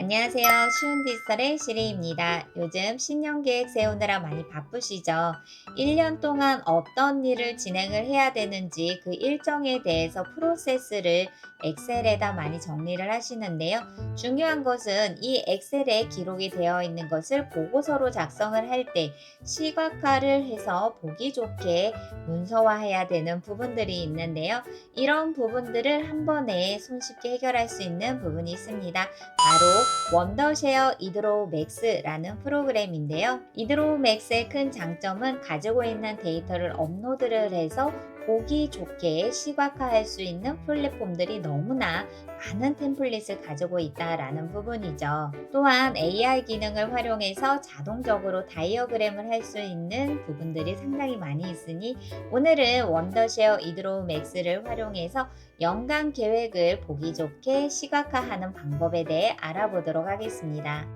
안녕하세요. 쉬운 디지털의 시리입니다. 요즘 신년 계획 세우느라 많이 바쁘시죠? 1년 동안 어떤 일을 진행을 해야 되는지 그 일정에 대해서 프로세스를 엑셀에다 많이 정리를 하시는데요. 중요한 것은 이 엑셀에 기록이 되어 있는 것을 보고서로 작성을 할 때 시각화를 해서 보기 좋게 문서화해야 되는 부분들이 있는데요. 이런 부분들을 한 번에 손쉽게 해결할 수 있는 부분이 있습니다. 바로 원더쉐어 이드로우 맥스라는 프로그램인데요. 이드로우 맥스의 큰 장점은 가지고 있는 데이터를 업로드를 해서 보기 좋게 시각화할 수 있는 플랫폼들이 너무나 많은 템플릿을 가지고 있다라는 부분이죠. 또한 AI 기능을 활용해서 자동적으로 다이어그램을 할 수 있는 부분들이 상당히 많이 있으니 오늘은 원더쉐어 이드로우 맥스를 활용해서 연간 계획을 보기 좋게 시각화하는 방법에 대해 알아보도록 하겠습니다.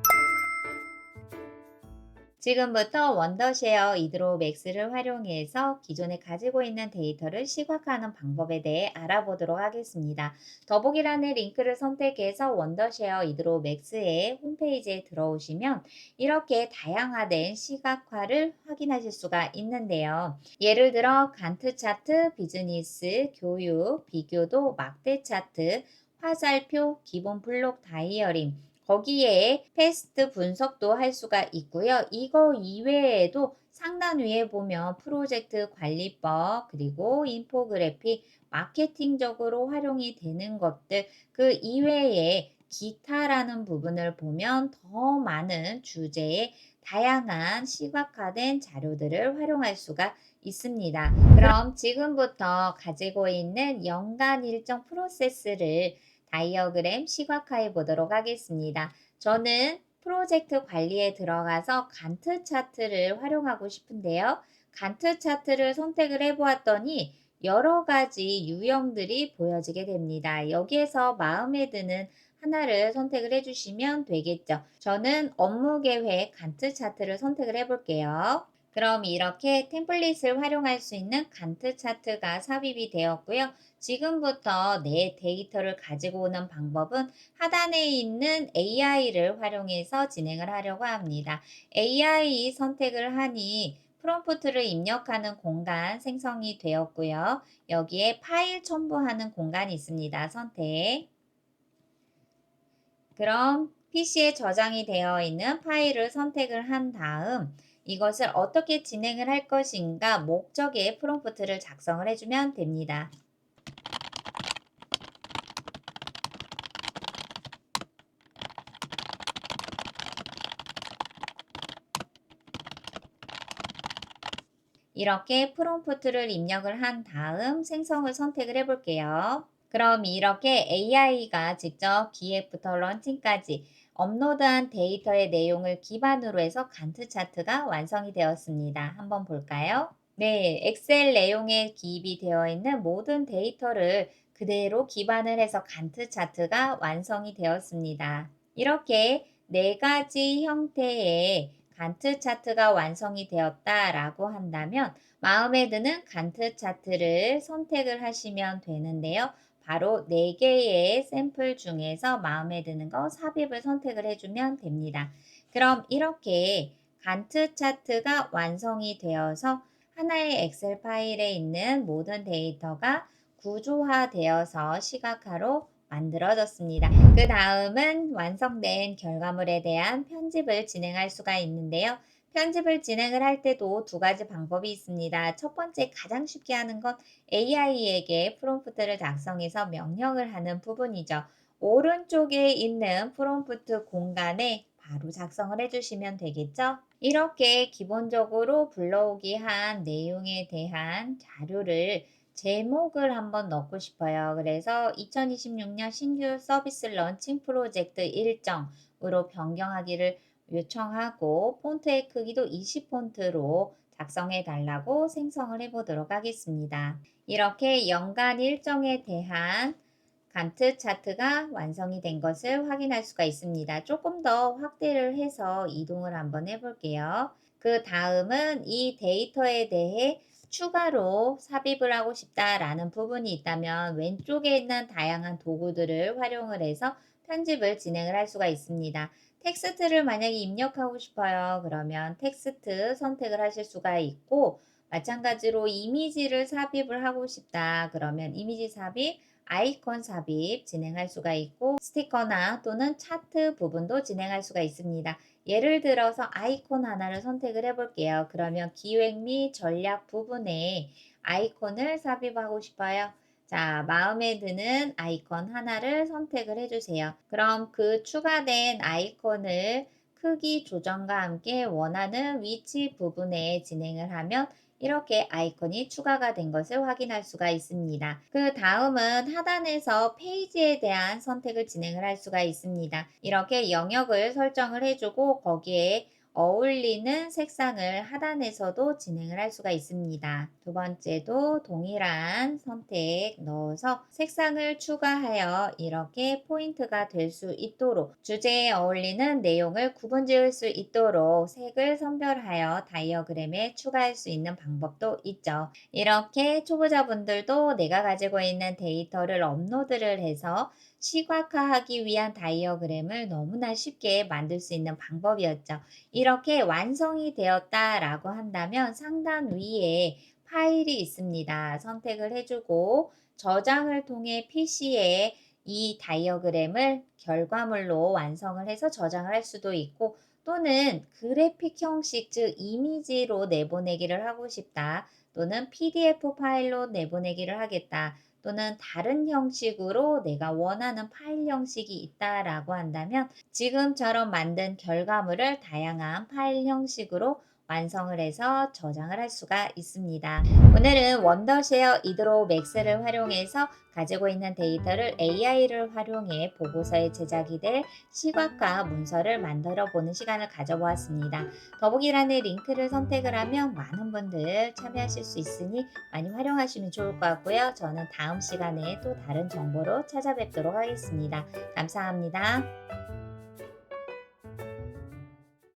지금부터 원더쉐어 이드로우 맥스를 활용해서 기존에 가지고 있는 데이터를 시각화하는 방법에 대해 알아보도록 하겠습니다. 더보기란의 링크를 선택해서 원더쉐어 이드로우 맥스의 홈페이지에 들어오시면 이렇게 다양화된 시각화를 확인하실 수가 있는데요. 예를 들어 간트 차트, 비즈니스, 교육, 비교도, 막대 차트, 화살표, 기본 블록 다이어링, 거기에 패스트 분석도 할 수가 있고요. 이거 이외에도 상단 위에 보면 프로젝트 관리법, 그리고 인포그래픽, 마케팅적으로 활용이 되는 것들, 그 이외에 기타라는 부분을 보면 더 많은 주제의 다양한 시각화된 자료들을 활용할 수가 있습니다. 그럼 지금부터 가지고 있는 연간 일정 프로세스를 다이어그램 시각화해 보도록 하겠습니다. 저는 프로젝트 관리에 들어가서 간트 차트를 활용하고 싶은데요. 간트 차트를 선택을 해 보았더니 여러 가지 유형들이 보여지게 됩니다. 여기에서 마음에 드는 하나를 선택을 해 주시면 되겠죠. 저는 업무 계획 간트 차트를 선택을 해 볼게요. 그럼 이렇게 템플릿을 활용할 수 있는 간트 차트가 삽입이 되었고요. 지금부터 내 데이터를 가지고 오는 방법은 하단에 있는 AI를 활용해서 진행을 하려고 합니다. AI 선택을 하니 프롬프트를 입력하는 공간 생성이 되었고요. 여기에 파일 첨부하는 공간이 있습니다. 선택. 그럼 PC에 저장이 되어 있는 파일을 선택을 한 다음 이것을 어떻게 진행을 할 것인가 목적의 프롬프트를 작성을 해주면 됩니다. 이렇게 프롬프트를 입력을 한 다음 생성을 선택을 해 볼게요. 그럼 이렇게 AI가 직접 기획부터 런칭까지 업로드한 데이터의 내용을 기반으로 해서 간트 차트가 완성이 되었습니다. 한번 볼까요? 네, 엑셀 내용에 기입이 되어 있는 모든 데이터를 그대로 기반을 해서 간트 차트가 완성이 되었습니다. 이렇게 네 가지 형태의 간트 차트가 완성이 되었다라고 한다면 마음에 드는 간트 차트를 선택을 하시면 되는데요. 바로 4개의 샘플 중에서 마음에 드는 거 삽입을 선택을 해주면 됩니다. 그럼 이렇게 간트 차트가 완성이 되어서 하나의 엑셀 파일에 있는 모든 데이터가 구조화되어서 시각화로 만들어졌습니다. 그 다음은 완성된 결과물에 대한 편집을 진행할 수가 있는데요. 편집을 진행을 할 때도 두 가지 방법이 있습니다. 첫 번째 가장 쉽게 하는 건 AI에게 프롬프트를 작성해서 명령을 하는 부분이죠. 오른쪽에 있는 프롬프트 공간에 바로 작성을 해주시면 되겠죠? 이렇게 기본적으로 불러오기 한 내용에 대한 자료를 제목을 한번 넣고 싶어요. 그래서 2026년 신규 서비스 런칭 프로젝트 일정으로 변경하기를 요청하고 폰트의 크기도 20폰트로 작성해 달라고 생성을 해 보도록 하겠습니다. 이렇게 연간 일정에 대한 간트 차트가 완성이 된 것을 확인할 수가 있습니다. 조금 더 확대를 해서 이동을 한번 해볼게요. 그 다음은 이 데이터에 대해 추가로 삽입을 하고 싶다라는 부분이 있다면 왼쪽에 있는 다양한 도구들을 활용을 해서 편집을 진행을 할 수가 있습니다. 텍스트를 만약에 입력하고 싶어요. 그러면 텍스트 선택을 하실 수가 있고, 마찬가지로 이미지를 삽입을 하고 싶다. 그러면 이미지 삽입, 아이콘 삽입 진행할 수가 있고, 스티커나 또는 차트 부분도 진행할 수가 있습니다. 예를 들어서 아이콘 하나를 선택을 해볼게요. 그러면 기획 및 전략 부분에 아이콘을 삽입하고 싶어요. 자, 마음에 드는 아이콘 하나를 선택을 해주세요. 그럼 그 추가된 아이콘을 크기 조정과 함께 원하는 위치 부분에 진행을 하면 이렇게 아이콘이 추가가 된 것을 확인할 수가 있습니다. 그 다음은 하단에서 페이지에 대한 선택을 진행을 할 수가 있습니다. 이렇게 영역을 설정을 해주고 거기에 어울리는 색상을 하단에서도 진행을 할 수가 있습니다. 두 번째도 동일한 선택 넣어서 색상을 추가하여 이렇게 포인트가 될 수 있도록 주제에 어울리는 내용을 구분 지을 수 있도록 색을 선별하여 다이어그램에 추가할 수 있는 방법도 있죠. 이렇게 초보자분들도 내가 가지고 있는 데이터를 업로드를 해서 시각화하기 위한 다이어그램을 너무나 쉽게 만들 수 있는 방법이었죠. 이렇게 완성이 되었다라고 한다면 상단 위에 파일이 있습니다. 선택을 해주고 저장을 통해 PC에 이 다이어그램을 결과물로 완성을 해서 저장을 할 수도 있고 또는 그래픽 형식 즉 이미지로 내보내기를 하고 싶다. 또는 PDF 파일로 내보내기를 하겠다. 또는 다른 형식으로 내가 원하는 파일 형식이 있다라고 한다면 지금처럼 만든 결과물을 다양한 파일 형식으로 완성을 해서 저장을 할 수가 있습니다. 오늘은 원더쉐어 이드로 맥스를 활용해서 가지고 있는 데이터를 AI를 활용해 보고서의 제작이 될 시각화 문서를 만들어 보는 시간을 가져보았습니다. 더보기란의 링크를 선택을 하면 많은 분들 참여하실 수 있으니 많이 활용하시면 좋을 것 같고요. 저는 다음 시간에 또 다른 정보로 찾아뵙도록 하겠습니다. 감사합니다.